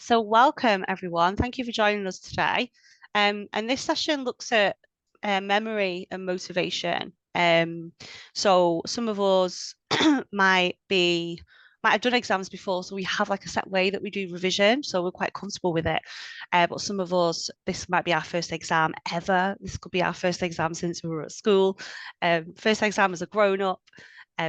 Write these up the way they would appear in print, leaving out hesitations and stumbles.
So welcome everyone. Thank you for joining us today. And this session looks at memory and motivation. So some of us might have done exams before, so we have like a set way that we do revision, so we're quite comfortable with it. But some of us, this might be our first exam ever. This could be our first exam since we were at school. First exam as a grown up.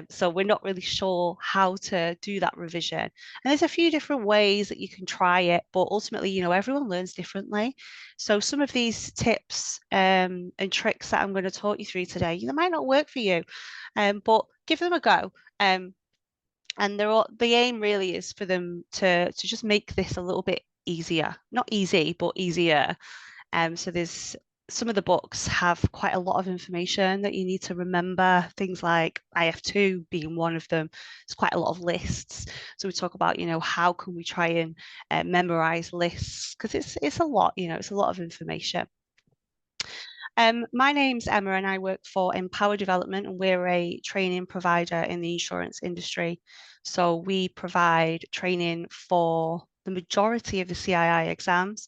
So we're not really sure how to do that revision. And there's a few different ways that you can try it, but ultimately, everyone learns differently. So some of these tips and tricks that I'm going to talk you through today, they might not work for you, but give them a go. And the aim really is for them to just make this a little bit easier. Not easy, but easier. So there's some of the books have quite a lot of information that you need to remember, things like IF2 being one of them. It's quite a lot of lists. So we talk about, how can we try and memorize lists? Because it's a lot, it's a lot of information. My name's Emma and I work for Empower Development, and we're a training provider in the insurance industry. So we provide training for the majority of the CII exams.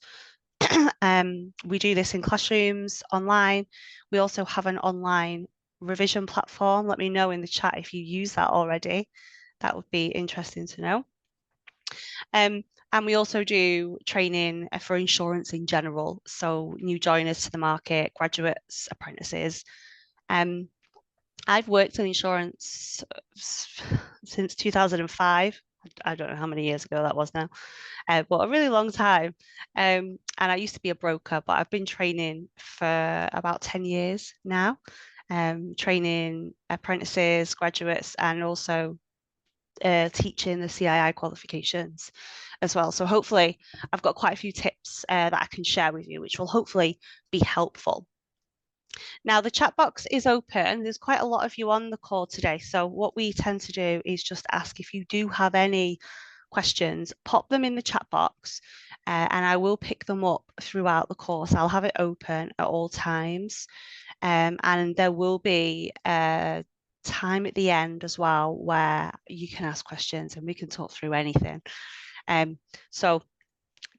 We do this in classrooms, online. We also have an online revision platform. Let me know in the chat if you use that already. That would be interesting to know. And we also do training for insurance in general. So new joiners to the market, graduates, apprentices. I've worked in insurance since 2005. I don't know how many years ago that was now, but a really long time. And I used to be a broker, but I've been training for about 10 years now, training apprentices, graduates, and also teaching the CII qualifications as well. So hopefully I've got quite a few tips that I can share with you, which will hopefully be helpful. Now, the chat box is open. There's quite a lot of you on the call today. So what we tend to do is just ask if you do have any questions, pop them in the chat box, and I will pick them up throughout the course. I'll have it open at all times. And there will be a time at the end as well where you can ask questions and we can talk through anything. So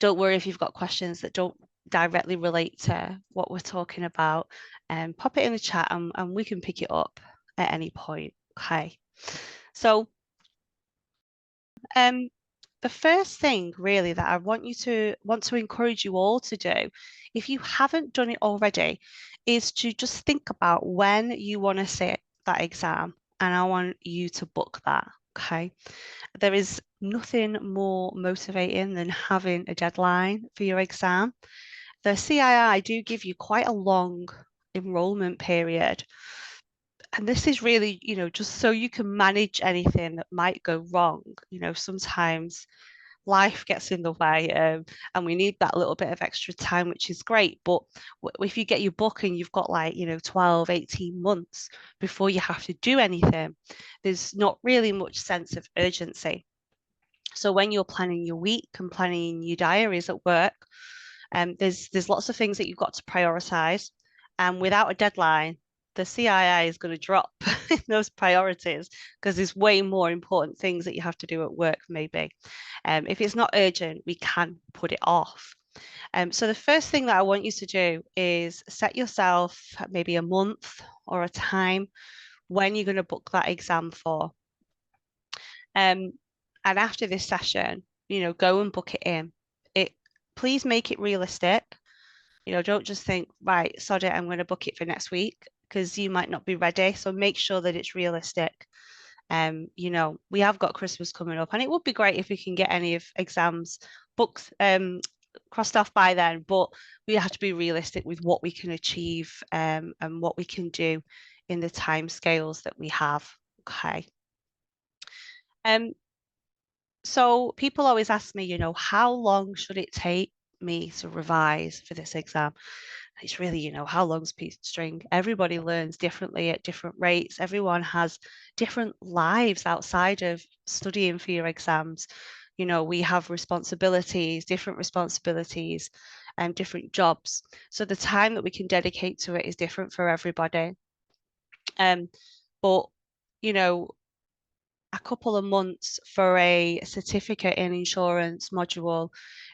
don't worry if you've got questions that don't directly relate to what we're talking about, and pop it in the chat and we can pick it up at any point. Okay. So the first thing really that I want to encourage you all to do, if you haven't done it already, is to just think about when you want to sit that exam, and I want you to book that. Okay. There is nothing more motivating than having a deadline for your exam. The CII do give you quite a long enrollment period. And this is really, just so you can manage anything that might go wrong. Sometimes life gets in the way, and we need that little bit of extra time, which is great. But if you get your book and you've got 12, 18 months before you have to do anything, there's not really much sense of urgency. So when you're planning your week and planning your diaries at work, there's lots of things that you've got to prioritize. And without a deadline, the CII is going to drop in those priorities because there's way more important things that you have to do at work, maybe. If it's not urgent, we can put it off. So the first thing that I want you to do is set yourself maybe a month or a time when you're going to book that exam for. And after this session, go and book it in. Please make it realistic. Don't just think, right, sod it, I'm going to book it for next week, because you might not be ready. So make sure that it's realistic. We have got Christmas coming up, and it would be great if we can get any of exams booked crossed off by then, but we have to be realistic with what we can achieve and what we can do in the time scales that we have. Okay. So people always ask me, how long should it take me to revise for this exam? It's really, how long's a piece of string? Everybody learns differently at different rates. Everyone has different lives outside of studying for your exams. We have responsibilities, different responsibilities, and different jobs. So the time that we can dedicate to it is different for everybody. But a couple of months for a certificate in insurance module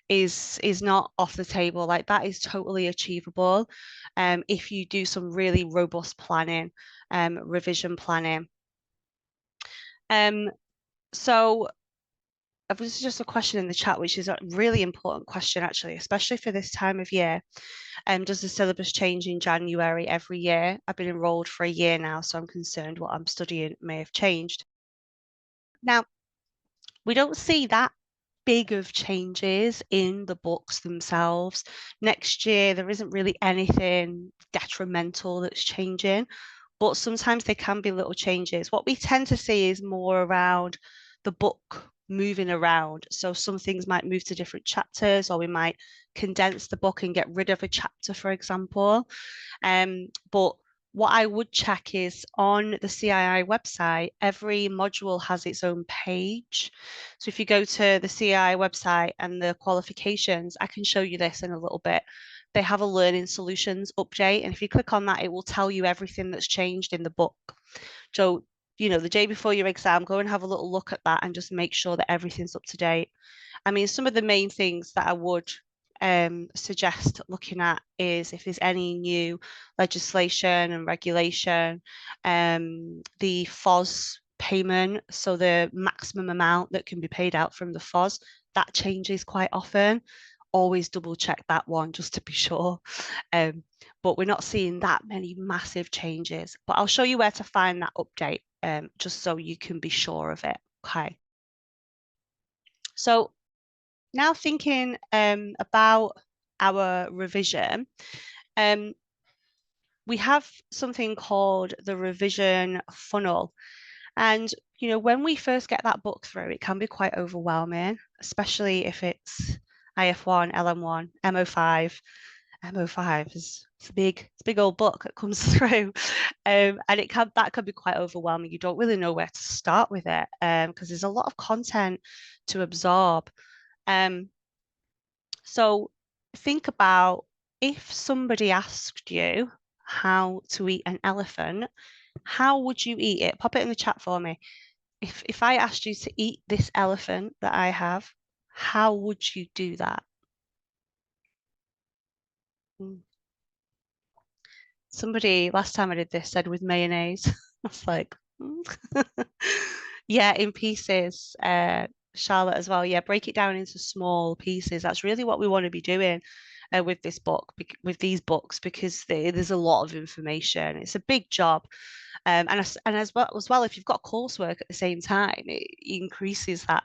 is not off the table. Like that is totally achievable if you do some really robust planning, revision planning. So this is just a question in the chat, which is a really important question actually, especially for this time of year. Does the syllabus change in January every year? I've been enrolled for a year now, so I'm concerned what I'm studying may have changed. Now, we don't see that big of changes in the books themselves. Next year, there isn't really anything detrimental that's changing, but sometimes there can be little changes. What we tend to see is more around the book moving around. So some things might move to different chapters, or we might condense the book and get rid of a chapter, for example. But what I would check is on the CII website, every module has its own page. So if you go to the CII website and the qualifications, I can show you this in a little bit. They have a learning solutions update. And if you click on that, it will tell you everything that's changed in the book. So, the day before your exam, go and have a little look at that and just make sure that everything's up to date. I mean, some of the main things that I would suggest looking at is if there's any new legislation and regulation, the FOS payment, so the maximum amount that can be paid out from the FOS, that changes quite often. Always double check that one just to be sure. But we're not seeing that many massive changes. But I'll show you where to find that update just so you can be sure of it. Okay. So now thinking about our revision, we have something called the revision funnel. And, when we first get that book through, it can be quite overwhelming, especially if it's IF1, LM1, MO5. MO5 is it's a big old book that comes through. And that can be quite overwhelming. You don't really know where to start with it because there's a lot of content to absorb. So think about if somebody asked you how to eat an elephant, how would you eat it? Pop it in the chat for me. If I asked you to eat this elephant that I have, how would you do that? Somebody last time I did this said with mayonnaise. I was like, yeah, in pieces. Charlotte as well. Yeah, break it down into small pieces. That's really what we want to be doing with this book, with these books, because there's a lot of information. It's a big job, and as well, if you've got coursework at the same time, it increases that.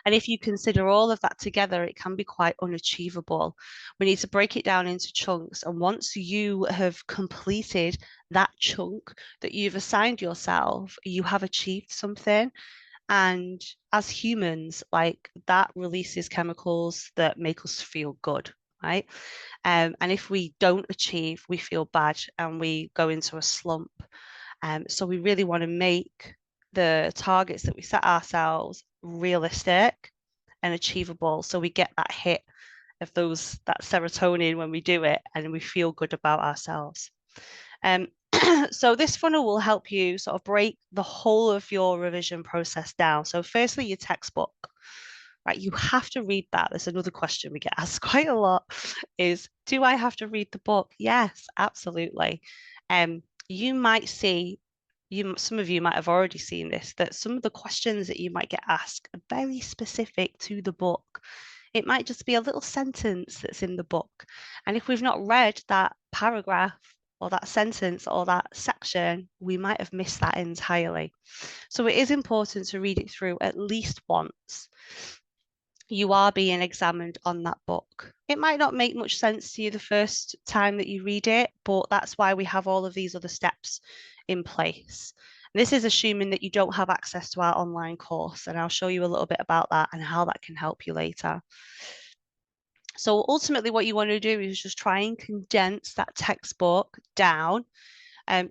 And if you consider all of that together, it can be quite unachievable. We need to break it down into chunks. And once you have completed that chunk that you've assigned yourself, you have achieved something. And as humans, like that releases chemicals that make us feel good, right? And if we don't achieve, we feel bad and we go into a slump. So we really want to make the targets that we set ourselves realistic and achievable. So we get that hit of that serotonin when we do it and we feel good about ourselves. So this funnel will help you sort of break the whole of your revision process down. So firstly, your textbook, right? You have to read that. There's another question we get asked quite a lot is, do I have to read the book? Yes, absolutely. You might see, some of you might have already seen this, that some of the questions that you might get asked are very specific to the book. It might just be a little sentence that's in the book. And if we've not read that paragraph or that sentence or that section, we might have missed that entirely. So it is important to read it through at least once. You are being examined on that book. It might not make much sense to you the first time that you read it, but that's why we have all of these other steps in place. This is assuming that you don't have access to our online course, and I'll show you a little bit about that and how that can help you later. So ultimately what you want to do is just try and condense that textbook down.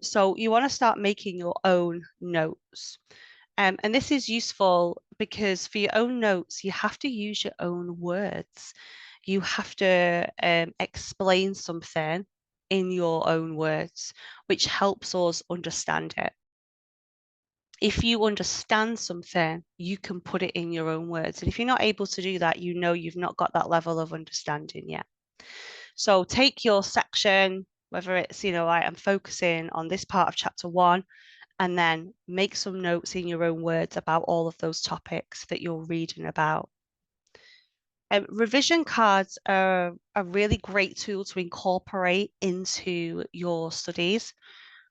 So you want to start making your own notes. And this is useful because for your own notes, you have to use your own words. You have to explain something in your own words, which helps us understand it. if you understand something, you can put it in your own words. And if you're not able to do that, you know you've not got that level of understanding yet. So take your section, whether it's, I'm focusing on this part of chapter 1, and then make some notes in your own words about all of those topics that you're reading about. Revision cards are a really great tool to incorporate into your studies.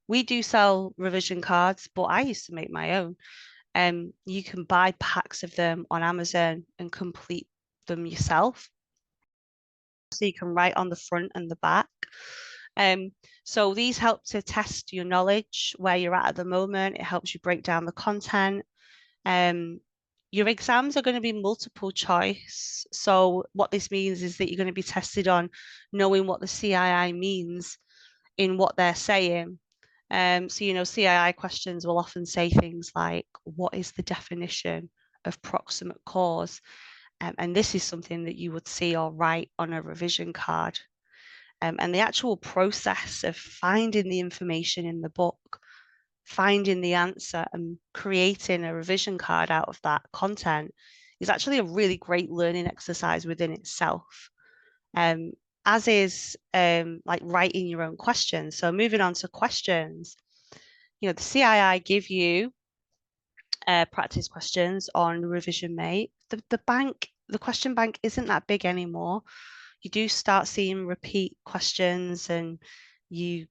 We do sell revision cards, but I used to make my own. You can buy packs of them on Amazon and complete them yourself. So you can write on the front and the back. So these help to test your knowledge, where you're at the moment. It helps you break down the content. Your exams are going to be multiple choice. So what this means is that you're going to be tested on knowing what the CII means in what they're saying. So, CII questions will often say things like, what is the definition of proximate cause? And this is something that you would see or write on a revision card. And the actual process of finding the information in the book, finding the answer and creating a revision card out of that content is actually a really great learning exercise within itself. As is like writing your own questions. So moving on to questions, the CII give you practice questions on Revision Mate. The question bank isn't that big anymore. You do start seeing repeat questions and you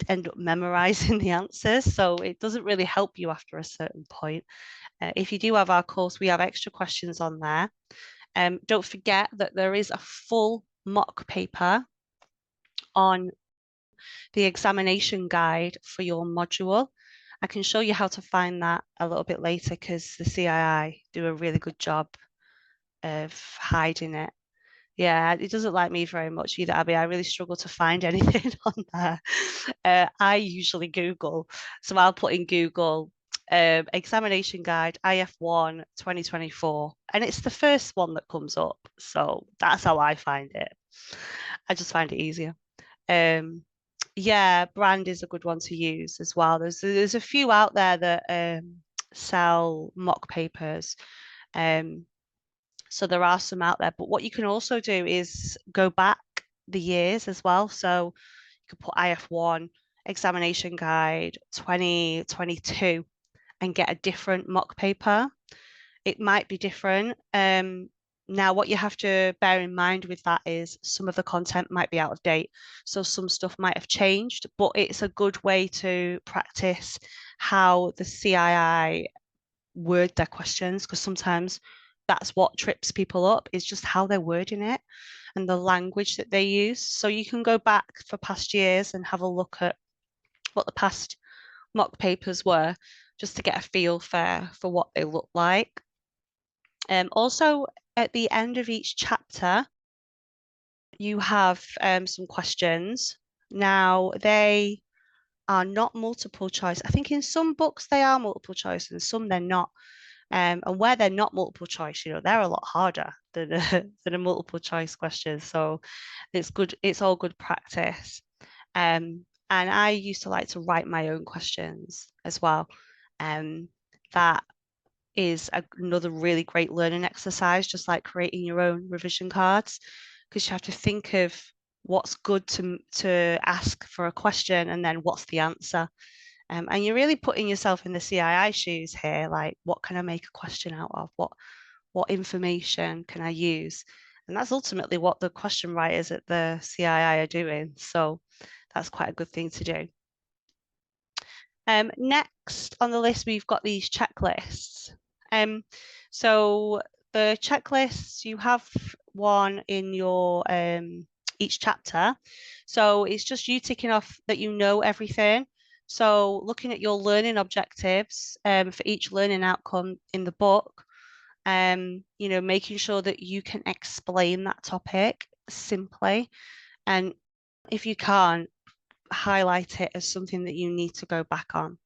end up memorizing the answers. So it doesn't really help you after a certain point. If you do have our course, we have extra questions on there. Don't forget that there is a full mock paper on the examination guide for your module. I can show you how to find that a little bit later because the CII do a really good job of hiding it. Yeah, it doesn't like me very much either, Abby. I really struggle to find anything on there. I usually Google. So I'll put in Google examination guide IF1 2024, and it's the first one that comes up. So that's how I find it. I just find it easier. Yeah, brand is a good one to use as well. There's a few out there that sell mock papers. So there are some out there, but what you can also do is go back the years as well. So you could put IF1 examination guide 2022 and get a different mock paper. It might be different. Now, what you have to bear in mind with that is some of the content might be out of date. So some stuff might have changed, but it's a good way to practice how the CII word their questions, because sometimes that's what trips people up, is just how they're wording it and the language that they use. So you can go back for past years and have a look at what the past mock papers were, just to get a feel for what they look like. Also, at the end of each chapter, you have some questions. Now, they are not multiple choice. I think in some books they are multiple choice and some they're not. And where they're not multiple choice, they're a lot harder than than a multiple choice question. So it's good. It's all good practice. And I used to like to write my own questions as well. That is another really great learning exercise, just like creating your own revision cards, because you have to think of what's good to ask for a question and then what's the answer. And you're really putting yourself in the CII shoes here, like what can I make a question out of? What information can I use? And that's ultimately what the question writers at the CII are doing. So that's quite a good thing to do. Next on the list, we've got these checklists. So the checklists, you have one in your each chapter. So it's just you ticking off that you know everything. So looking at your learning objectives for each learning outcome in the book, making sure that you can explain that topic simply. And if you can't, highlight it as something that you need to go back on.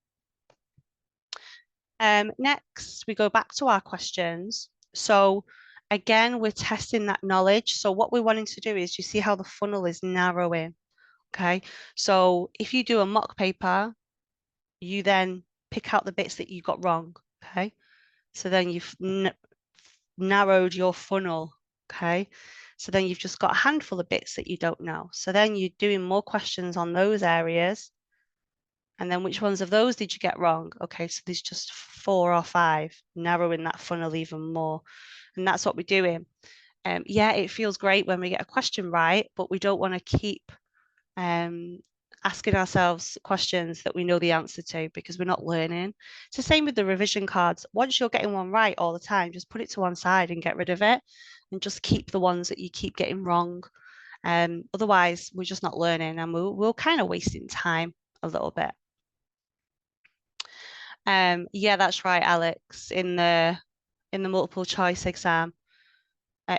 Next, we go back to our questions. So again, we're testing that knowledge. So what we're wanting to do is, you see how the funnel is narrowing, okay? So if you do a mock paper, you then pick out the bits that you got wrong. Okay. So then you've narrowed your funnel. Okay. So then you've just got a handful of bits that you don't know. So then you're doing more questions on those areas. And then which ones of those did you get wrong? Okay, so there's just 4 or 5, narrowing that funnel even more. And that's what we're doing. Yeah, it feels great when we get a question right, but we don't want to keep asking ourselves questions that we know the answer to because we're not learning. It's the same with the revision cards. Once you're getting one right all the time, just put it to one side and get rid of it and just keep the ones that you keep getting wrong. Otherwise, we're just not learning and we're kind of wasting time a little bit. Yeah, that's right, Alex. In the multiple choice exam,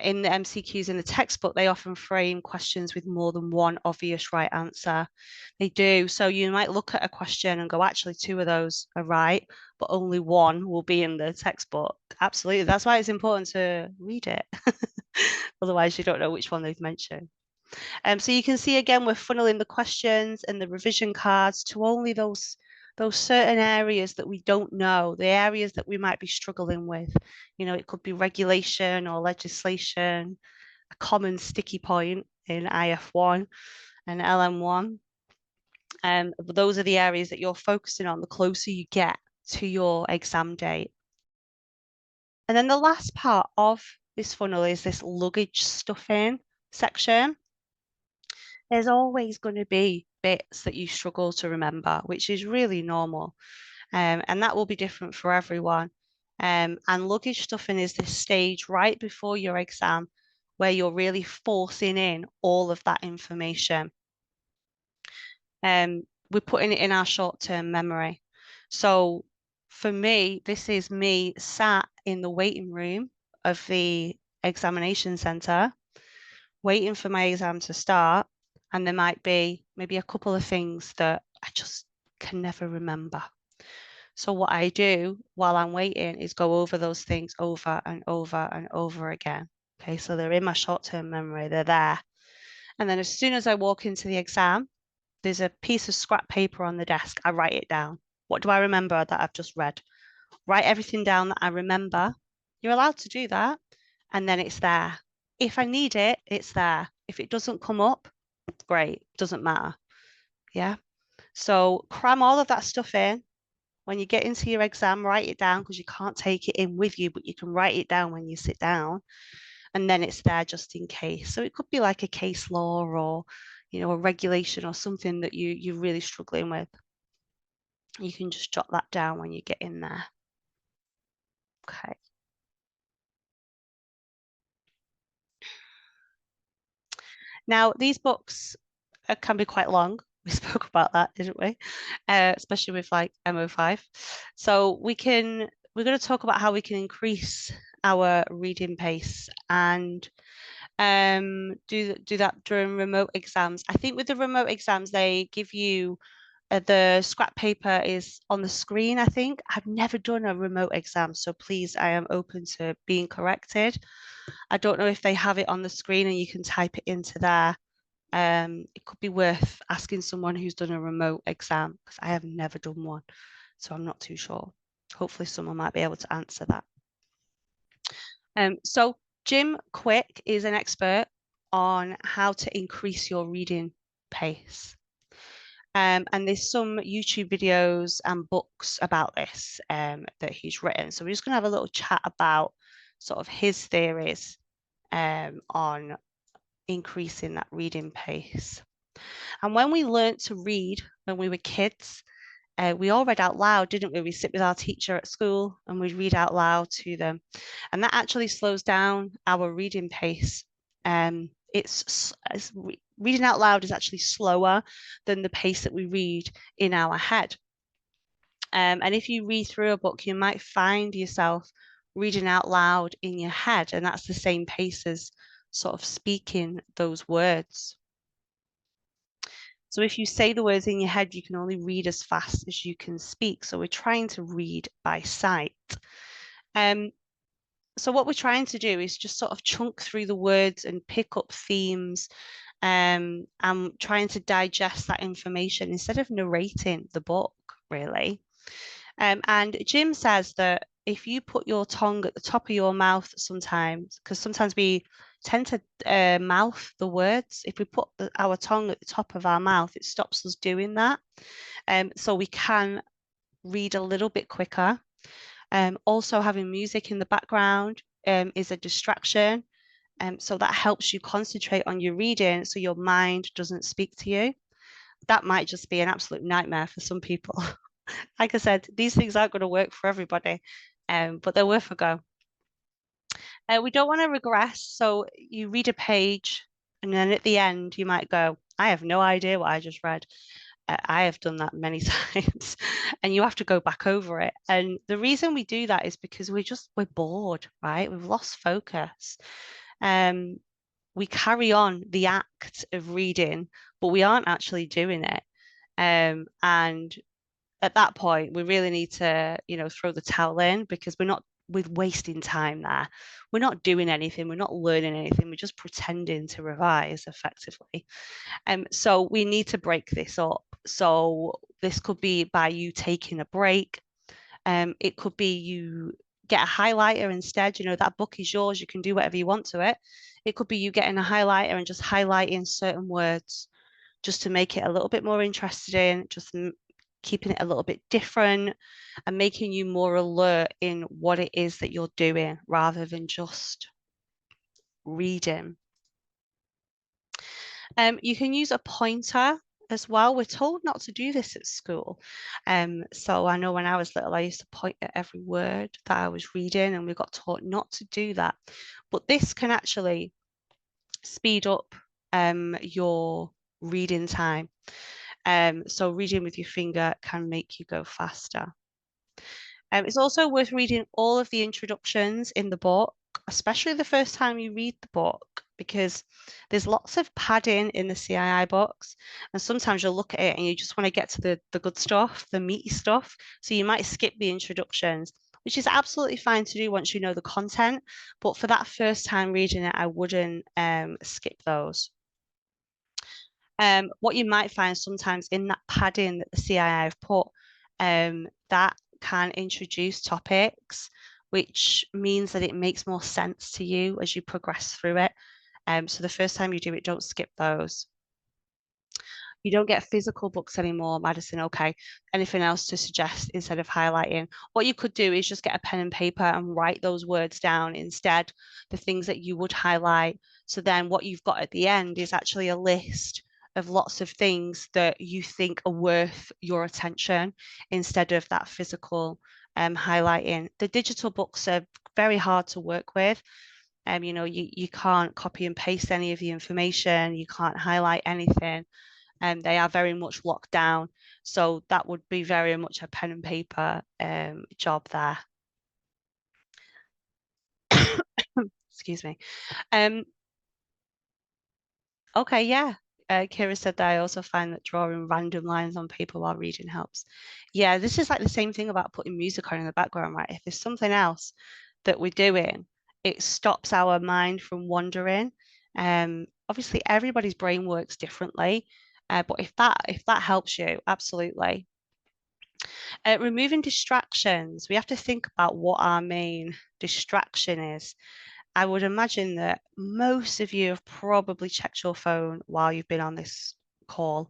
in the MCQs in the textbook, they often frame questions with more than one obvious right answer. They do. So you might look at a question and go, actually, 2 of those are right, but only one will be in the textbook. Absolutely. That's why it's important to read it. Otherwise, you don't know which one they've mentioned. So you can see again, we're funneling the questions and the revision cards to only those certain areas that we don't know, the areas that we might be struggling with. You know, it could be regulation or legislation, a common sticky point in IF1 and LM1. But those are the areas that you're focusing on the closer you get to your exam date. And then the last part of this funnel is this luggage stuffing section. There's always going to be bits that you struggle to remember, which is really normal. And that will be different for everyone. And luggage stuffing is this stage right before your exam where you're really forcing in all of that information. We're putting it in our short-term memory. So for me, this is me sat in the waiting room of the examination centre, waiting for my exam to start. And there might be maybe a couple of things that I just can never remember. So what I do while I'm waiting is go over those things over and over and over again. Okay, so they're in my short-term memory, they're there. And then as soon as I walk into the exam, there's a piece of scrap paper on the desk. I write it down. What do I remember that I've just read? Write everything down that I remember. You're allowed to do that. And then it's there. If I need it, it's there. If it doesn't come up, great, doesn't matter. Yeah. So cram all of that stuff in. When you get into your exam, write it down because you can't take it in with you, but you can write it down when you sit down. And then it's there just in case. So it could be like a case law or, a regulation or something that you're really struggling with. You can just jot that down when you get in there. Okay. Now, these books can be quite long. We spoke about that, didn't we? Especially with like MO5. So we're going to talk about how we can increase our reading pace and do that during remote exams. I think with the remote exams, they give you the scrap paper is on the screen, I think. I've never done a remote exam, so please, I am open to being corrected. I don't know if they have it on the screen and you can type it into there. It could be worth asking someone who's done a remote exam because I have never done one, so I'm not too sure. Hopefully someone might be able to answer that. So Jim Kwik is an expert on how to increase your reading pace. And there's some YouTube videos and books about this that he's written. So we're just going to have a little chat about sort of his theories on increasing that reading pace. And when we learnt to read when we were kids, we all read out loud, didn't we? We sit with our teacher at school and we read out loud to them. And that actually slows down our reading pace. Reading out loud is actually slower than the pace that we read in our head. And if you read through a book, you might find yourself reading out loud in your head, and that's the same pace as sort of speaking those words. So if you say the words in your head, you can only read as fast as you can speak. So we're trying to read by sight. So what we're trying to do is just sort of chunk through the words and pick up themes and trying to digest that information instead of narrating the book, really. And Jim says that if you put your tongue at the top of your mouth sometimes, because sometimes we tend to mouth the words, if we put our tongue at the top of our mouth, it stops us doing that. So we can read a little bit quicker. Also, having music in the background is a distraction. So that helps you concentrate on your reading so your mind doesn't speak to you. That might just be an absolute nightmare for some people. Like I said, these things aren't going to work for everybody, but they're worth a go. We don't want to regress. So you read a page, and then at the end, you might go, I have no idea what I just read. I have done that many times, and you have to go back over it. And the reason we do that is because we're bored, right? We've lost focus. Um, we carry on the act of reading, but we aren't actually doing it. And at that point, we really need to, throw the towel in because we're wasting time there. We're not doing anything, we're not learning anything, we're just pretending to revise effectively. So we need to break this up. So this could be by you taking a break. It could be you get a highlighter instead. That book is yours. You can do whatever you want to it. It could be you getting a highlighter and just highlighting certain words just to make it a little bit more interesting, just keeping it a little bit different and making you more alert in what it is that you're doing rather than just reading. You can use a pointer as well. We're told not to do this at school. So I know when I was little, I used to point at every word that I was reading, and we got taught not to do that. But this can actually speed up your reading time. So reading with your finger can make you go faster. It's also worth reading all of the introductions in the book, especially the first time you read the book, because there's lots of padding in the CII books. And sometimes you'll look at it and you just want to get to the good stuff, the meaty stuff. So you might skip the introductions, which is absolutely fine to do once you know the content. But for that first time reading it, I wouldn't skip those. What you might find sometimes in that padding that the CII have put, that can introduce topics, which means that it makes more sense to you as you progress through it. So the first time you do it, don't skip those. You don't get physical books anymore, Madison. Okay. Anything else to suggest instead of highlighting? What you could do is just get a pen and paper and write those words down instead, the things that you would highlight. So then what you've got at the end is actually a list of lots of things that you think are worth your attention instead of that physical highlighting. The digital books are very hard to work with. You can't copy and paste any of the information, you can't highlight anything, and they are very much locked down. So that would be very much a pen and paper job there. Excuse me. Um, okay, yeah. Kira said that I also find that drawing random lines on paper while reading helps. Yeah, this is like the same thing about putting music on in the background, right? If there's something else that we're doing, it stops our mind from wandering. Obviously, everybody's brain works differently, but if that helps you, absolutely. Removing distractions, we have to think about what our main distraction is. I would imagine that most of you have probably checked your phone while you've been on this call.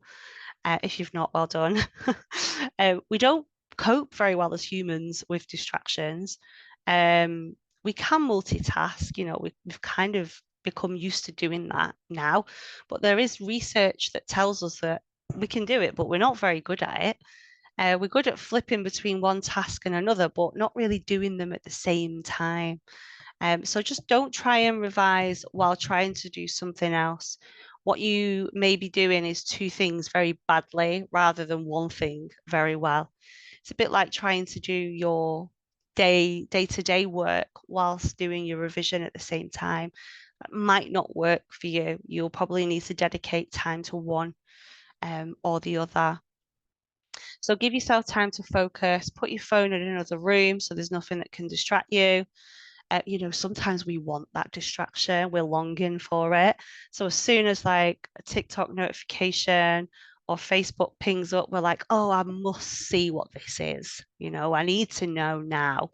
If you've not, well done. We don't cope very well as humans with distractions. We can multitask, we've kind of become used to doing that now, but there is research that tells us that we can do it, but we're not very good at it. We're good at flipping between one task and another, but not really doing them at the same time. So just don't try and revise while trying to do something else. What you may be doing is two things very badly rather than one thing very well. It's a bit like trying to do your day-to-day work whilst doing your revision at the same time. That might not work for you. You'll probably need to dedicate time to one or the other. So give yourself time to focus, put your phone in another room so there's nothing that can distract you. Sometimes we want that distraction, we're longing for it. So as soon as like a TikTok notification or Facebook pings up, we're like, oh, I must see what this is. I need to know now.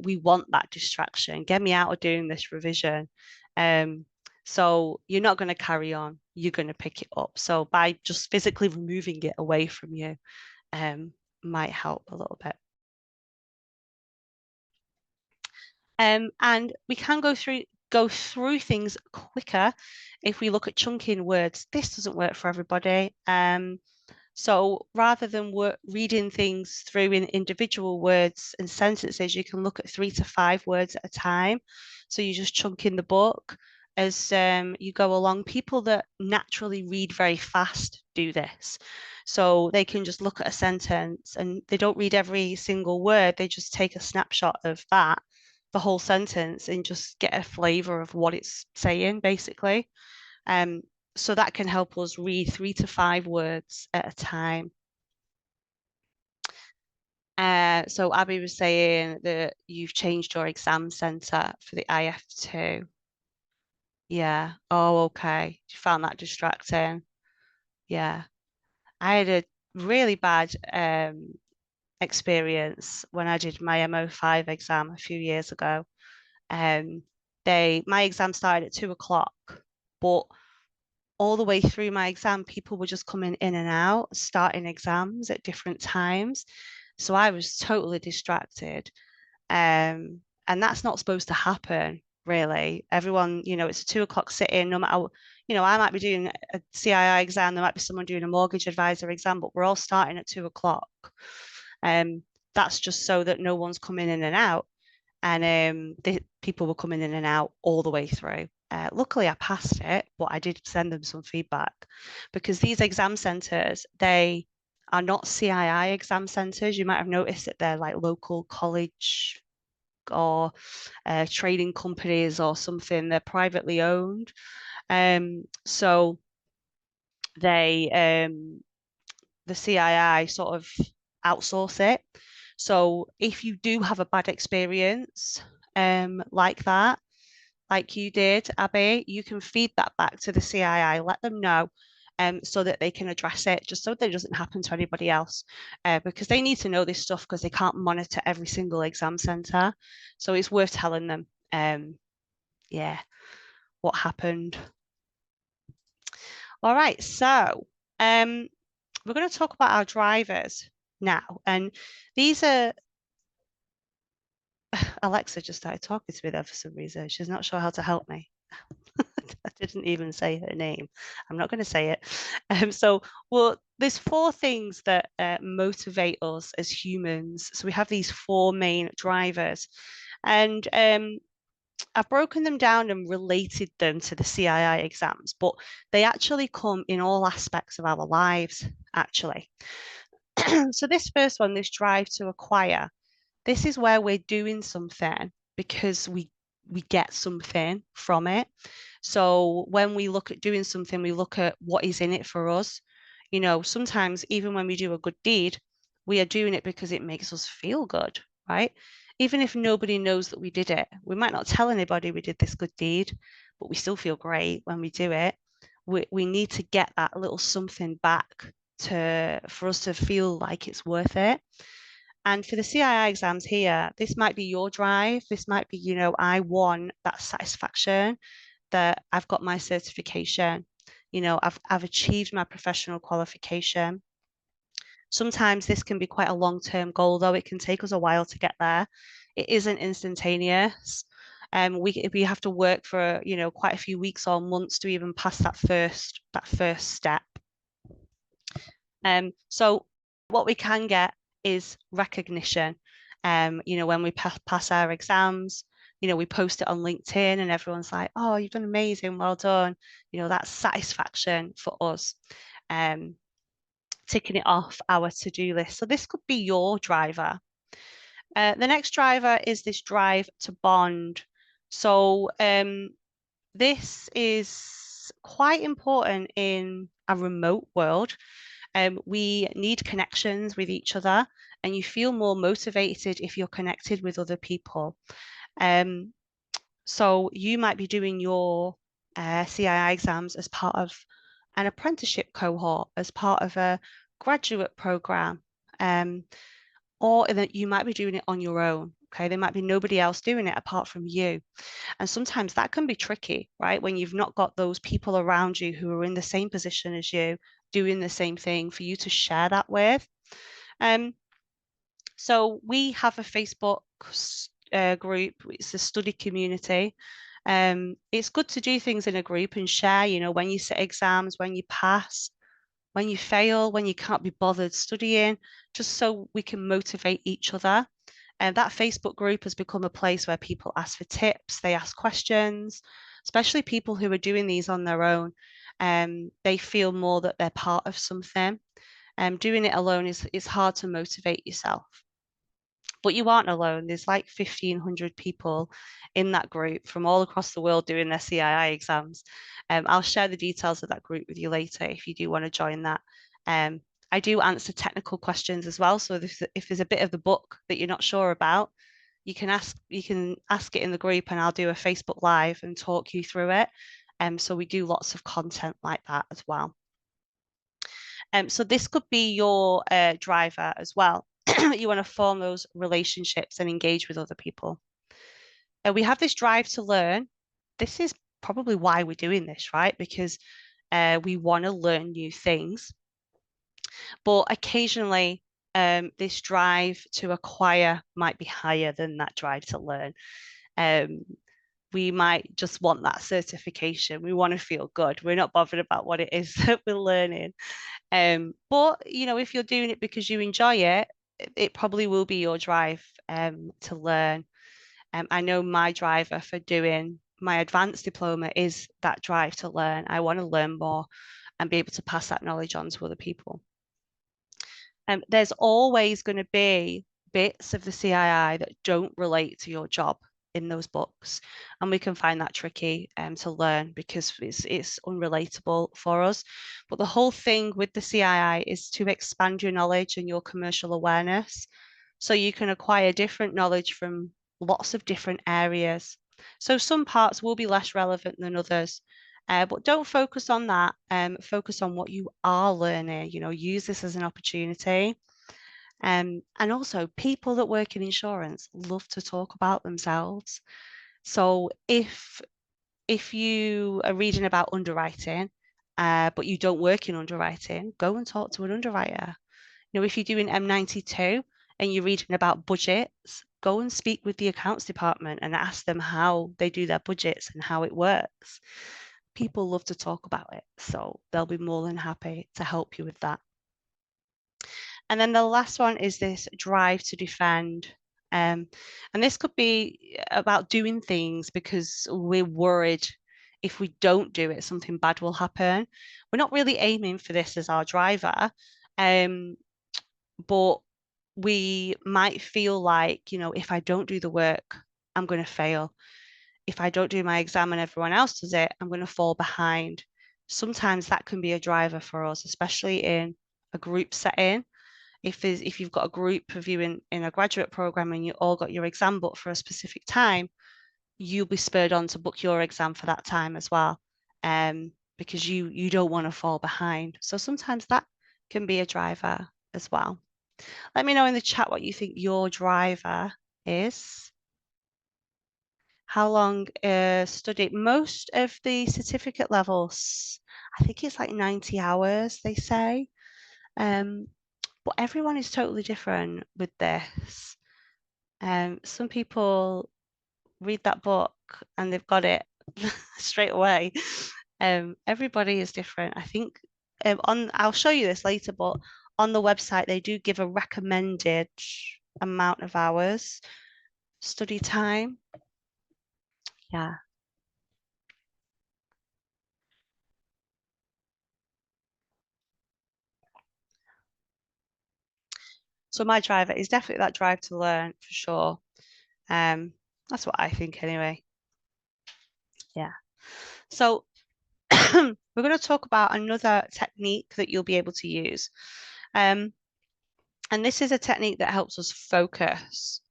We want that distraction. Get me out of doing this revision. So you're not going to carry on. You're going to pick it up. So by just physically removing it away from you, might help a little bit. And we can go through things quicker if we look at chunking words. This doesn't work for everybody. So rather than reading things through in individual words and sentences, you can look at 3 to 5 words at a time. So you just chunk in the book as you go along. People that naturally read very fast do this. So they can just look at a sentence and they don't read every single word. They just take a snapshot of that, the whole sentence, and just get a flavor of what it's saying, basically. So that can help us read 3 to 5 words at a time. So Abby was saying that you've changed your exam centre for the IF2. Yeah. Oh, okay. You found that distracting. Yeah. I had a really bad experience when I did my MO5 exam a few years ago. Um, my exam started at 2 o'clock, but all the way through my exam, people were just coming in and out, starting exams at different times. So I was totally distracted. And that's not supposed to happen, really. Everyone, it's a 2 o'clock sit-in, no matter, I might be doing a CII exam, there might be someone doing a mortgage advisor exam, but we're all starting at 2 o'clock. That's just so that no one's coming in and out. And the people were coming in and out all the way through. Luckily, I passed it, but I did send them some feedback because these exam centres, they are not CII exam centres. You might have noticed that they're like local college or trading companies or something. They're privately owned. So the CII sort of outsource it. So if you do have a bad experience like that, like you did, Abby, you can feed that back to the CII, let them know so that they can address it, just so that it doesn't happen to anybody else. Because they need to know this stuff because they can't monitor every single exam centre. So it's worth telling them, yeah, what happened. All right, so we're going to talk about our drivers now. And these are Alexa just started talking to me there for some reason. She's not sure how to help me. I didn't even say her name. I'm not going to say it. Well, there's 4 things that motivate us as humans. So we have these 4 main drivers. And I've broken them down and related them to the CII exams, but they actually come in all aspects of our lives, actually. So this first one, this drive to acquire, this is where we're doing something because we get something from it. So when we look at doing something, we look at what is in it for us. Sometimes even when we do a good deed, we are doing it because it makes us feel good, right? Even if nobody knows that we did it, we might not tell anybody we did this good deed, but we still feel great when we do it. We need to get that little something back for us to feel like it's worth it. And for the CII exams here, this might be your drive. This might be, I won that satisfaction that I've got my certification. I've achieved my professional qualification. Sometimes this can be quite a long-term goal, though. It can take us a while to get there. It isn't instantaneous. We have to work for, quite a few weeks or months to even pass that first step. So what we can get is recognition. When we pass our exams, we post it on LinkedIn and everyone's like, oh, you've done amazing, well done. That's satisfaction for us. Ticking it off our to-do list. So this could be your driver. The next driver is this drive to bond. So this is quite important in a remote world. We need connections with each other, and you feel more motivated if you're connected with other people. So you might be doing your CII exams as part of an apprenticeship cohort as part of a graduate program, or that you might be doing it on your own. Okay, there might be nobody else doing it apart from you. And sometimes that can be tricky, right? When you've not got those people around you who are in the same position as you, doing the same thing for you to share that with. Um, so we have a Facebook group. It's a study community. It's good to do things in a group and share, when you sit exams, when you pass, when you fail, when you can't be bothered studying, just so we can motivate each other. And that Facebook group has become a place where people ask for tips, they ask questions, especially people who are doing these on their own. They feel more that they're part of something. Doing it alone is it's hard to motivate yourself. But you aren't alone. There's like 1,500 people in that group from all across the world doing their CII exams. I'll share the details of that group with you later if you do want to join that. Um, I do answer technical questions as well. So if there's a bit of the book that you're not sure about, you can ask it in the group and I'll do a Facebook Live and talk you through it. So we do lots of content like that as well. So this could be your driver as well. You want to form those relationships and engage with other people. We have this drive to learn. This is probably why we're doing this, right? Because we want to learn new things. But occasionally, this drive to acquire might be higher than that drive to learn. Um, we might just want that certification. We want to feel good. We're not bothered about what it is that we're learning. But if you're doing it because you enjoy it, it probably will be your drive to learn. I know my driver for doing my advanced diploma is that drive to learn. I want to learn more and be able to pass that knowledge on to other people. There's always going to be bits of the CII that don't relate to your job in those books, and we can find that tricky to learn because it's unrelatable for us. But the whole thing with the CII is to expand your knowledge and your commercial awareness, so you can acquire different knowledge from lots of different areas. So some parts will be less relevant than others. But don't focus on that. Focus on what you are learning. Use this as an opportunity. And also, people that work in insurance love to talk about themselves. So if you are reading about underwriting, but you don't work in underwriting, go and talk to an underwriter. If you're doing M92 and you're reading about budgets, go and speak with the accounts department and ask them how they do their budgets and how it works. People love to talk about it, so they'll be more than happy to help you with that. And then the last one is this drive to defend. And this could be about doing things because we're worried if we don't do it, something bad will happen. We're not really aiming for this as our driver, but we might feel like, if I don't do the work, I'm going to fail. If I don't do my exam and everyone else does it, I'm going to fall behind. Sometimes that can be a driver for us, especially in a group setting. If you've got a group of you in a graduate program and you all got your exam booked for a specific time, you'll be spurred on to book your exam for that time as well, because you don't want to fall behind. So sometimes that can be a driver as well. Let me know in the chat what you think your driver is. How long study? Most of the certificate levels, I think it's like 90 hours, they say. But everyone is totally different with this. Some people read that book and they've got it straight away. Everybody is different. I think I'll show you this later, but on the website they do give a recommended amount of hours study time. Yeah. So my driver is definitely that drive to learn for sure. That's what I think anyway. Yeah. So we're going to talk about another technique that you'll be able to use. And this is a technique that helps us focus.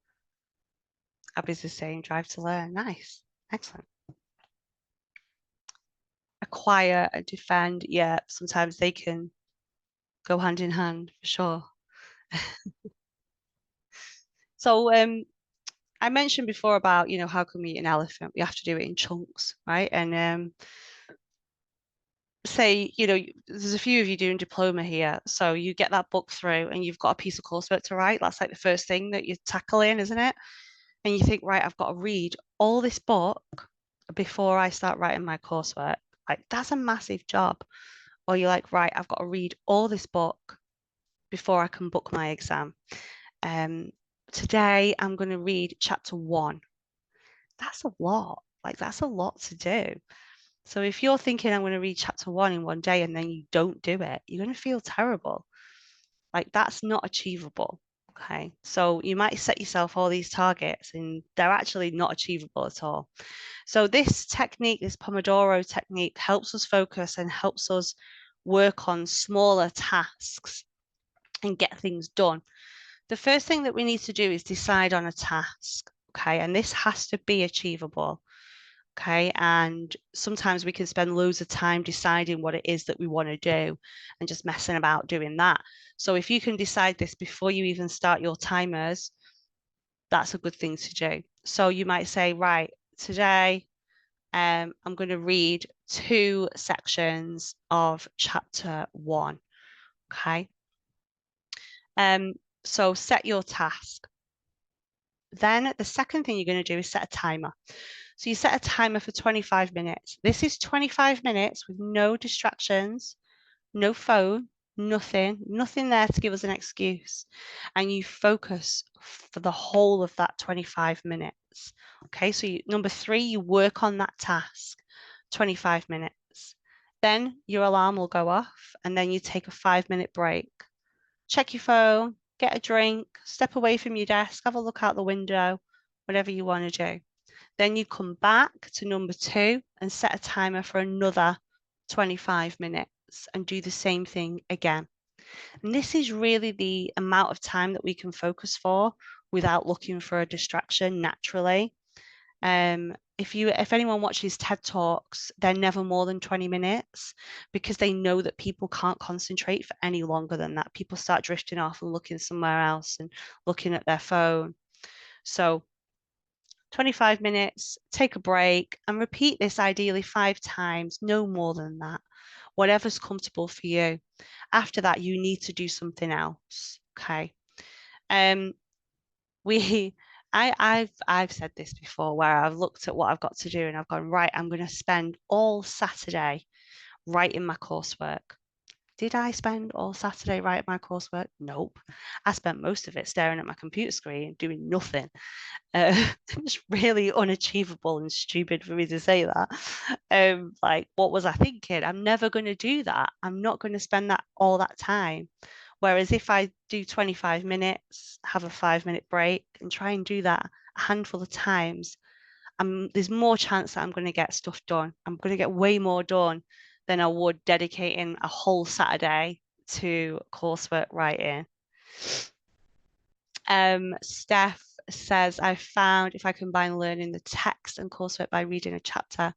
Abby's the same drive to learn. Nice. Excellent. acquire and defend, yeah, sometimes they can go hand in hand for sure. So I mentioned before about, how can we eat an elephant? We have to do it in chunks, right? And say, there's a few of you doing diploma here. So you get that book through and you've got a piece of coursework to write. That's like the first thing that you tackle in, isn't it? And you think, right, I've got to read all this book before I start writing my coursework. Like that's a massive job. Or you're like, right, I've got to read all this book before I can book my exam. Um, Today I'm going to read chapter 1. That's a lot. Like that's a lot to do. So if you're thinking I'm going to read chapter 1 in one day and then you don't do it, you're going to feel terrible. Like that's not achievable. Okay. So you might set yourself all these targets and they're actually not achievable at all. So this technique, this Pomodoro technique, helps us focus and helps us work on smaller tasks and get things done. The first thing that we need to do is decide on a task. Okay. And this has to be achievable. Okay. And sometimes we can spend loads of time deciding what it is that we want to do and just messing about doing that. So if you can decide this before you even start your timers, that's a good thing to do. So you might say, right, today I'm going to read 2 sections of chapter 1. Okay. Um, so set your task. Then the second thing you're going to do is set a timer. So you set a timer for 25 minutes. This is 25 minutes with no distractions, no phone, nothing there to give us an excuse. And you focus for the whole of that 25 minutes. Okay, so number 3, you work on that task, 25 minutes. Then your alarm will go off and then you take a 5-minute break. Check your phone, get a drink, step away from your desk, have a look out the window, whatever you want to do. Then you come back to number 2 and set a timer for another 25 minutes and do the same thing again. And this is really the amount of time that we can focus for without looking for a distraction naturally. If anyone watches TED Talks, they're never more than 20 minutes because they know that people can't concentrate for any longer than that. People start drifting off and looking somewhere else and looking at their phone. So 25 minutes, take a break, and repeat this ideally 5 times, no more than that, whatever's comfortable for you. After that, you need to do something else. Okay. Um, we I've said this before where I've looked at what I've got to do and I've gone, right, I'm going to spend all Saturday writing my coursework. Did I spend all Saturday writing my coursework? Nope. I spent most of it staring at my computer screen doing nothing. It's really unachievable and stupid for me to say that. Like, what was I thinking? I'm never going to do that. I'm not going to spend all that time. Whereas if I do 25 minutes, have a 5-minute break, and try and do that a handful of times, there's more chance that I'm going to get stuff done. I'm going to get way more done than I would dedicating a whole Saturday to coursework writing. Steph says, I found if I combine learning the text and coursework by reading a chapter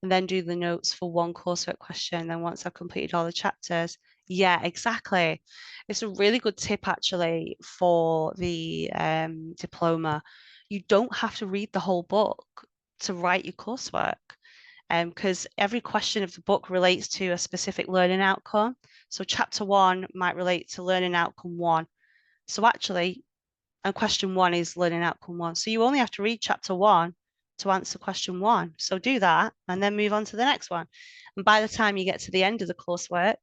and then do the notes for one coursework question, then once I've completed all the chapters, yeah, exactly. It's a really good tip actually for the diploma. You don't have to read the whole book to write your coursework because every question of the book relates to a specific learning outcome. So chapter 1 might relate to learning outcome 1. So actually, and question 1 is learning outcome 1. So you only have to read chapter 1 to answer question 1. So do that and then move on to the next one. And by the time you get to the end of the coursework,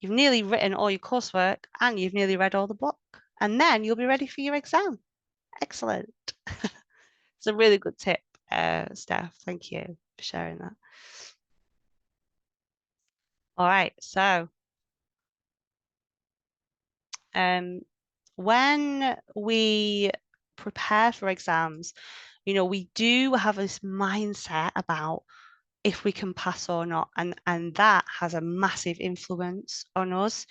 you've nearly written all your coursework and you've nearly read all the book. And then you'll be ready for your exam. Excellent. It's a really good tip, Steph. Thank you for sharing that. All right. So when we prepare for exams, we do have this mindset about if we can pass or not, and that has a massive influence on us.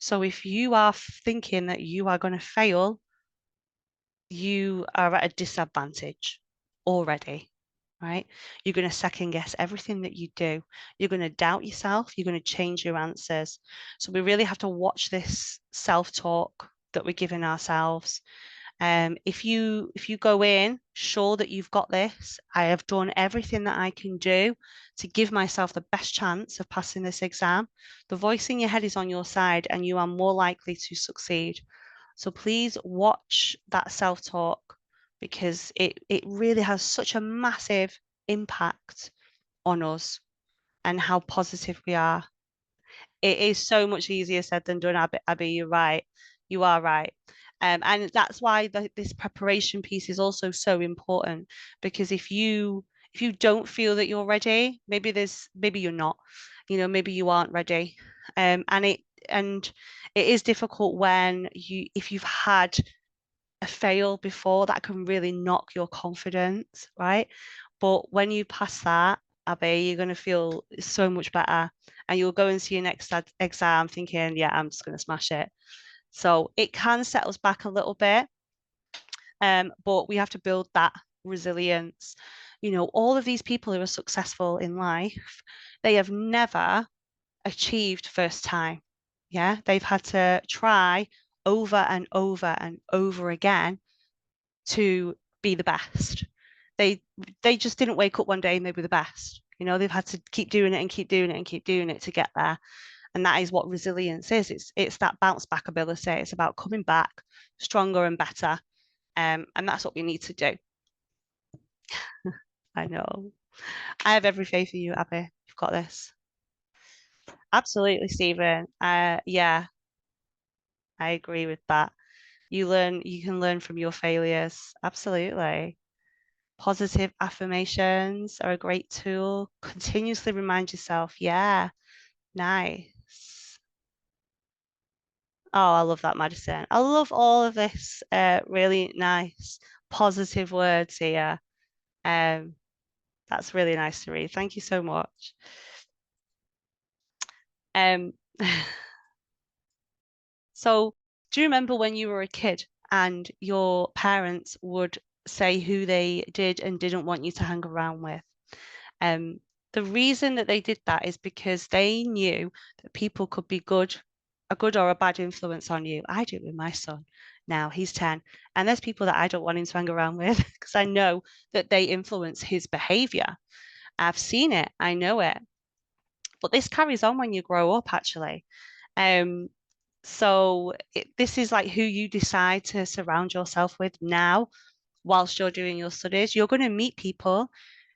So if you are thinking that you are going to fail, you are at a disadvantage already. right? You're going to second guess everything that you do. You're going to doubt yourself. You're going to change your answers. So we really have to watch this self-talk that we're giving ourselves. If you go in sure that you've got this, I have done everything that I can do to give myself the best chance of passing this exam. The voice in your head is on your side, and you are more likely to succeed. So please watch that self-talk because it really has such a massive impact on us and how positive we are. It is so much easier said than done, Abby. You're right. You are right. And that's why this preparation piece is also so important because if you don't feel that you're ready, maybe you're not, maybe you aren't ready. And it is difficult when if you've had a fail before, that can really knock your confidence, right? But when you pass that, Abby, you're going to feel so much better and you'll go into your next exam thinking, yeah, I'm just going to smash it. So it can set us back a little bit, but we have to build that resilience. All of these people who are successful in life, they have never achieved first time. Yeah, they've had to try over and over and over again to be the best. They they just didn't wake up one day and they were the best. They've had to keep doing it and keep doing it and keep doing it to get there. And that is what resilience is. It's that bounce back ability. It's about coming back stronger and better. And that's what we need to do. I know. I have every faith in you, Abby. You've got this. Absolutely, Stephen. Yeah, I agree with that. You can learn from your failures. Absolutely. Positive affirmations are a great tool. Continuously remind yourself, yeah, nice. Oh, I love that, Madison. I love all of this really nice, positive words here. Um, that's really nice to read. Thank you so much. Um, so do you remember when you were a kid and your parents would say who they did and didn't want you to hang around with? Um, the reason that they did that is because they knew that people could be a good or a bad influence on you. I do it with my son now, he's 10, and there's people that I don't want him to hang around with because I know that they influence his behavior. I've seen it, I know it. But this carries on when you grow up, actually. Um, this is like who you decide to surround yourself with now whilst you're doing your studies. You're going to meet people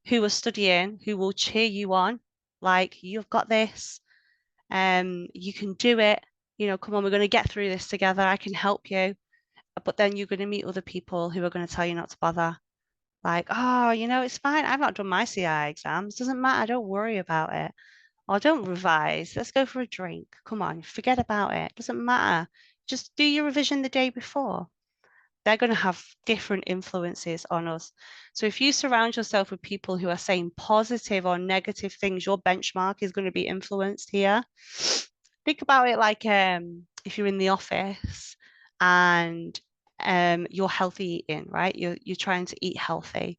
who are studying, who will cheer you on, like you've got this, you can do it, come on, we're going to get through this together, I can help you. But then you're going to meet other people who are going to tell you not to bother. Like, oh, it's fine. I've not done my CI exams. Doesn't matter. Don't worry about it. Or don't revise. Let's go for a drink. Come on, forget about it. Doesn't matter. Just do your revision the day before. They're going to have different influences on us. So if you surround yourself with people who are saying positive or negative things, your benchmark is going to be influenced here. Think about it like if you're in the office and you're healthy eating, right? You're trying to eat healthy,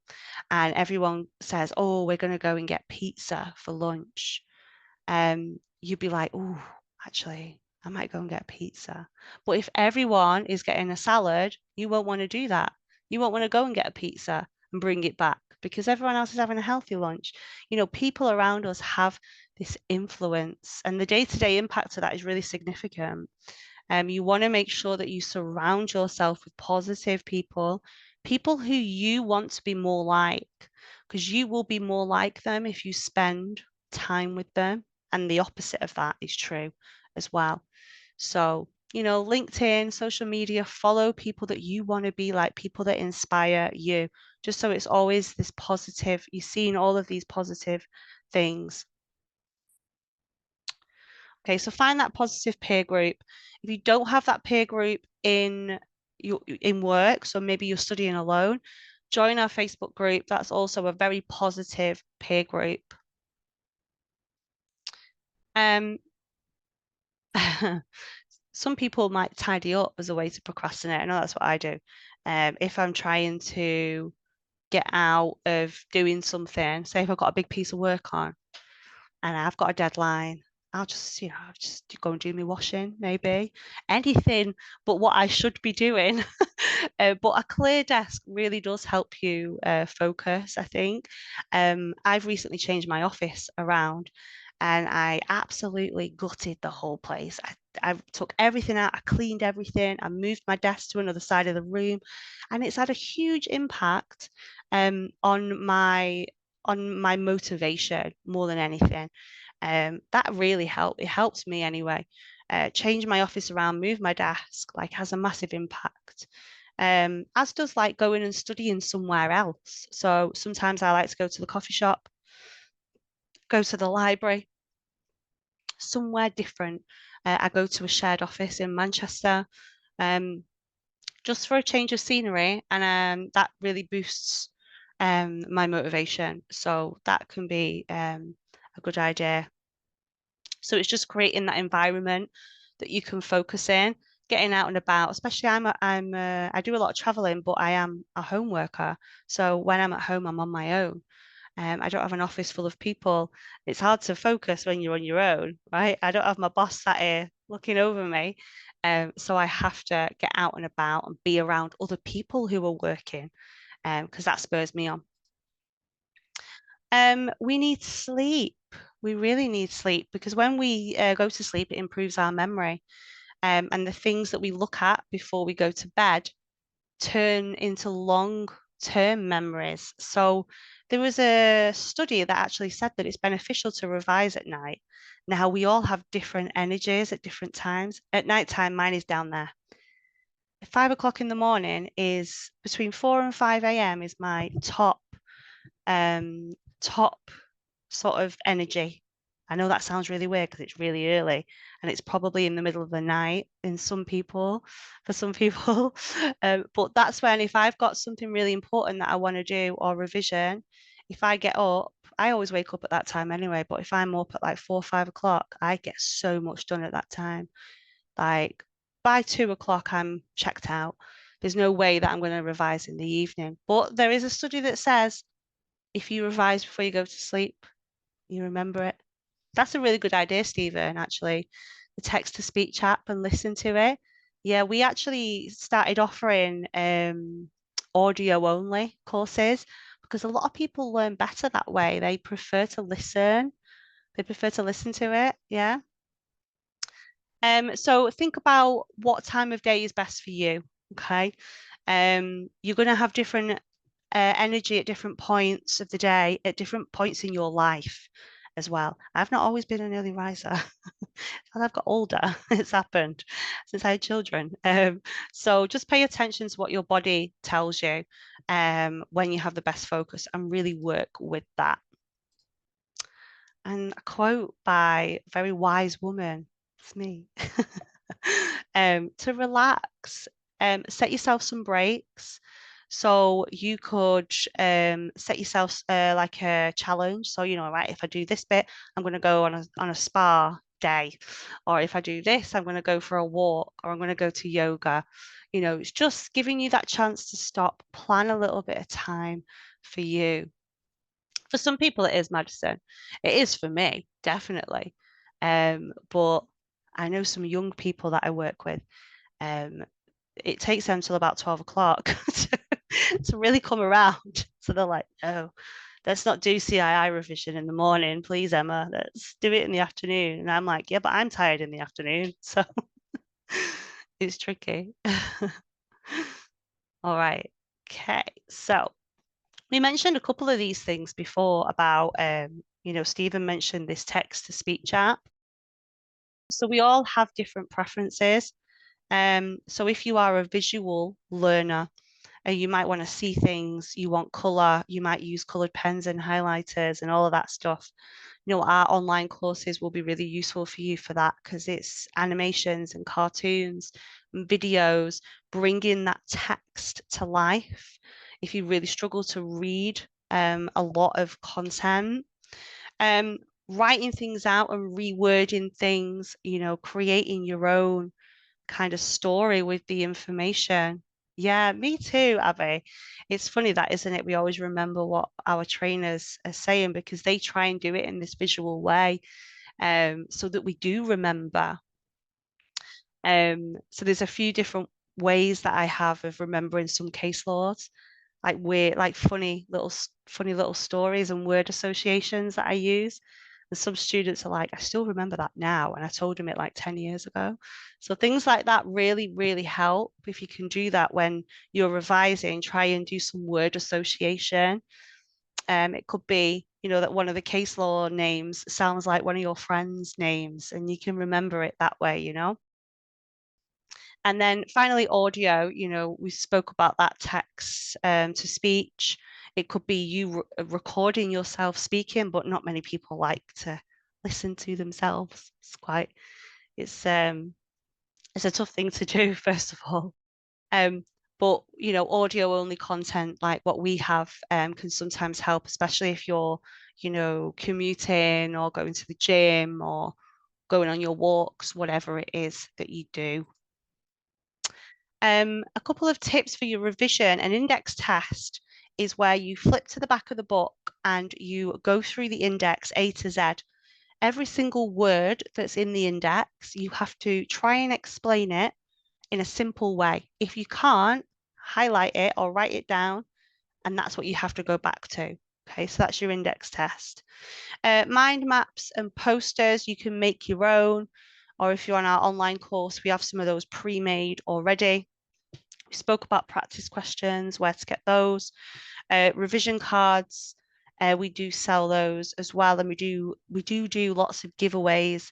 and everyone says, "Oh, we're going to go and get pizza for lunch." You'd be like, "Oh, actually, I might go and get pizza." But if everyone is getting a salad, you won't want to do that. You won't want to go and get a pizza and bring it back because everyone else is having a healthy lunch. People around us have this influence, and the day-to-day impact of that is really significant. You want to make sure that you surround yourself with positive people, people who you want to be more like, because you will be more like them if you spend time with them. And the opposite of that is true as well. So, LinkedIn, social media, follow people that you want to be like, people that inspire you, just so it's always this positive. You're seeing all of these positive things. Okay, so find that positive peer group. If you don't have that peer group in work, so maybe you're studying alone, join our Facebook group. That's also a very positive peer group. Um, some people might tidy up as a way to procrastinate. I know that's what I do. If I'm trying to get out of doing something. Say if I've got a big piece of work on and I've got a deadline, I'll just, just go and do my washing, maybe. Anything but what I should be doing. But a clear desk really does help you focus, I think. I've recently changed my office around and I absolutely gutted the whole place. I took everything out, I cleaned everything, I moved my desk to another side of the room, and it's had a huge impact on my motivation more than anything. That really helped. It helps me anyway. Change my office around, move my desk, like has a massive impact. As does like going and studying somewhere else. So sometimes I like to go to the coffee shop, go to the library, somewhere different. I go to a shared office in Manchester, um, just for a change of scenery, and that really boosts my motivation. So that can be a good idea. So it's just creating that environment that you can focus in, getting out and about. Especially I do a lot of traveling, but I am a home worker. So when I'm at home, I'm on my own. I don't have an office full of people. It's hard to focus when you're on your own, right? I don't have my boss sat here looking over me. So I have to get out and about and be around other people who are working, because that spurs me on. We need sleep. We really need sleep because when we go to sleep, it improves our memory. And the things that we look at before we go to bed turn into long-term memories. So there was a study that actually said that it's beneficial to revise at night. Now we all have different energies at different times. At night time, mine is down there. 5 o'clock in the morning is between 4 and 5 a.m. is my um top sort of energy. I know that sounds really weird because it's really early and it's probably in the middle of the night in some people, for some people. But that's when, if I've got something really important that I want to do or revision, if I get up, I always wake up at that time anyway, but if I'm up at like 4 or 5 o'clock, I get so much done at that time. Like by 2 o'clock, I'm checked out. There's no way that I'm going to revise in the evening. But there is a study that says if you revise before you go to sleep, you remember it. That's a really good idea, Stephen, actually. The text to speech app and listen to it. Yeah, we actually started offering audio only courses because a lot of people learn better that way. They prefer to listen. They prefer to listen to it. Yeah. So think about what time of day is best for you. Okay. You're going to have different energy at different points of the day, at different points in your life as well. I've not always been an early riser. As I've got older, it's happened since I had children. So just pay attention to what your body tells you when you have the best focus and really work with that. And a quote by a very wise woman, it's me, to relax, set yourself some breaks. So you could set yourself like a challenge. So, right, if I do this bit, I'm going to go on a spa day. Or if I do this, I'm going to go for a walk or I'm going to go to yoga. It's just giving you that chance to stop, plan a little bit of time for you. For some people, it is medicine. It is for me, definitely. But I know some young people that I work with. Um, it takes them till about 12 o'clock to really come around. So they're like, oh, let's not do CII revision in the morning, please, Emma. Let's do it in the afternoon. And I'm like, yeah, but I'm tired in the afternoon. So it's tricky. All right. Okay. So we mentioned a couple of these things before about, Stephen mentioned this text to speech app. So we all have different preferences. So if you are a visual learner, you might want to see things, you want color, you might use colored pens and highlighters and all of that stuff. Our online courses will be really useful for you for that because it's animations and cartoons and videos, bringing that text to life. If you really struggle to read a lot of content, um, writing things out and rewording things, creating your own kind of story with the information. Yeah, me too, Abby. It's funny that, isn't it? We always remember what our trainers are saying because they try and do it in this visual way, so that we do remember. So there's a few different ways that I have of remembering some case laws, like weird, like funny little stories and word associations that I use. And some students are like, I still remember that now, and I told them it like 10 years ago. So things like that really, really help. If you can do that when you're revising, try and do some word association. It could be, that one of the case law names sounds like one of your friends' names, and you can remember it that way. And then finally, audio, we spoke about that text to speech. It could be you recording yourself speaking, but not many people like to listen to themselves. It's a tough thing to do, first of all. Um, but audio only content like what we have can sometimes help, especially if you're, commuting or going to the gym or going on your walks, whatever it is that you do. A couple of tips for your revision. An index test is where you flip to the back of the book and you go through the index A to Z. Every single word that's in the index, you have to try and explain it in a simple way. If you can't, highlight it or write it down, and that's what you have to go back to. Okay, so that's your index test. Mind maps and posters, you can make your own, or if you're on our online course, we have some of those pre-made already. We spoke about practice questions, where to get those. Revision cards, we do sell those as well, and we do lots of giveaways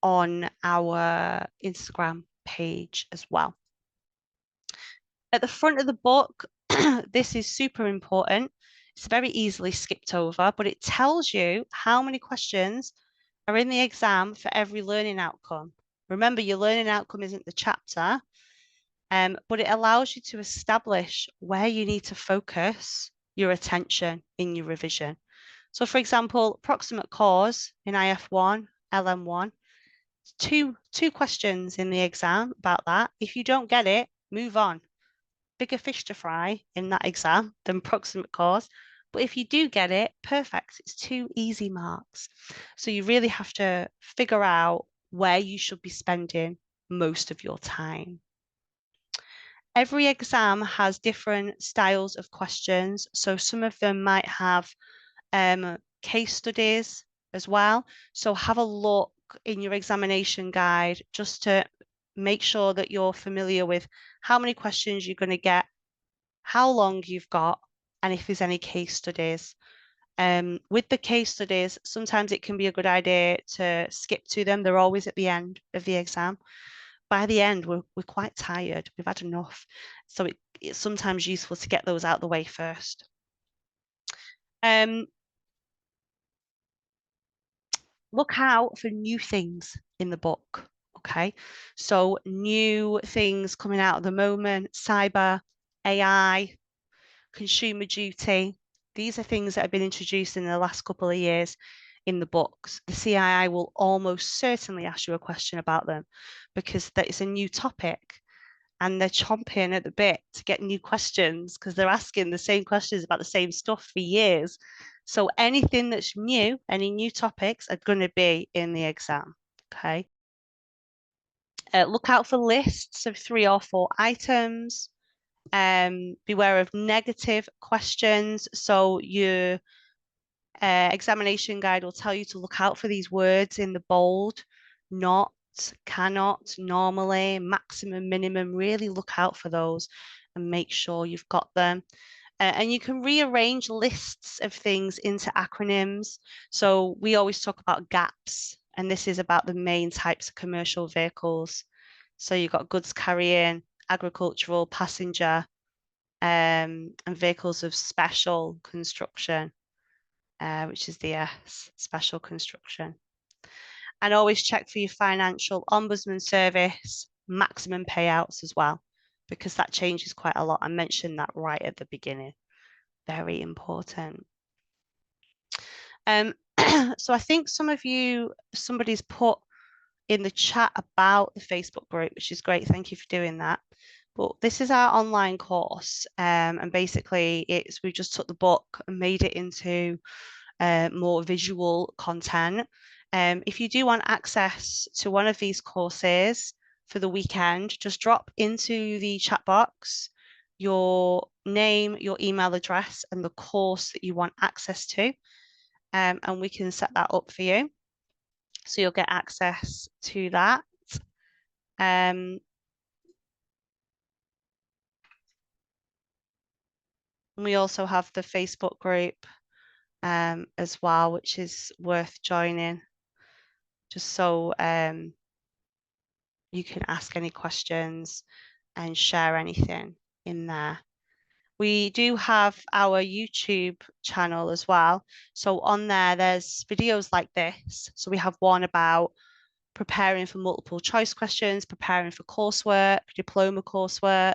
on our Instagram page as well. At the front of the book, this is super important. It's very easily skipped over, but it tells you how many questions are in the exam for every learning outcome. Remember, your learning outcome isn't the chapter, but it allows you to establish where you need to focus your attention in your revision. So, for example, proximate cause in IF1, LM1, two questions in the exam about that. If you don't get it, move on. Bigger fish to fry in that exam than proximate cause. But if you do get it, perfect. It's 2 easy marks. So you really have to figure out where you should be spending most of your time. Every exam has different styles of questions. So some of them might have case studies as well. So have a look in your examination guide just to make sure that you're familiar with how many questions you're going to get, how long you've got, and if there's any case studies. With the case studies, sometimes it can be a good idea to skip to them. They're always at the end of the exam. By the end, we're quite tired. We've had enough. So it's sometimes useful to get those out the way first. Look out for new things in the book. Okay. So new things coming out at the moment, cyber, AI, consumer duty. These are things that have been introduced in the last couple of years in the books. The CII will almost certainly ask you a question about them because that is a new topic and they're chomping at the bit to get new questions because they're asking the same questions about the same stuff for years. So anything that's new, any new topics are going to be in the exam. Okay. Look out for lists of 3 or 4 items. Beware of negative questions. So your examination guide will tell you to look out for these words in the bold, not, cannot, normally, maximum, minimum. Really look out for those and make sure you've got them. And you can rearrange lists of things into acronyms. So we always talk about GAPS, and this is about the main types of commercial vehicles. So you've got goods carrying, agricultural, passenger, and vehicles of special construction, which is the S, special construction. And always check for your financial ombudsman service, maximum payouts as well, because that changes quite a lot. I mentioned that right at the beginning. Very important. So I think somebody's put in the chat about the Facebook group, which is great. Thank you for doing that. But this is our online course, and basically we just took the book and made it into more visual content. If you do want access to one of these courses for the weekend, just drop into the chat box your name, your email address, and the course that you want access to, and we can set that up for you. So you'll get access to that. We also have the Facebook group as well, which is worth joining, just so you can ask any questions and share anything in there. We do have our YouTube channel as well. So on there's videos like this. So we have one about preparing for multiple choice questions, preparing for coursework, diploma coursework,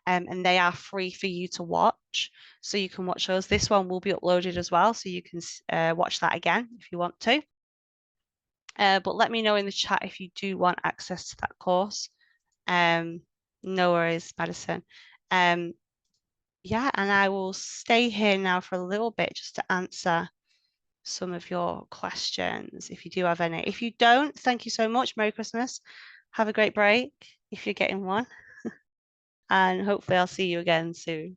and they are free for you to watch. So you can watch those. This one will be uploaded as well, so you can watch that again if you want to. But let me know in the chat if you do want access to that course. No worries, Madison. Yeah, and I will stay here now for a little bit just to answer some of your questions if you do have any. If you don't, thank you so much. Merry Christmas. Have a great break if you're getting one. And hopefully I'll see you again soon.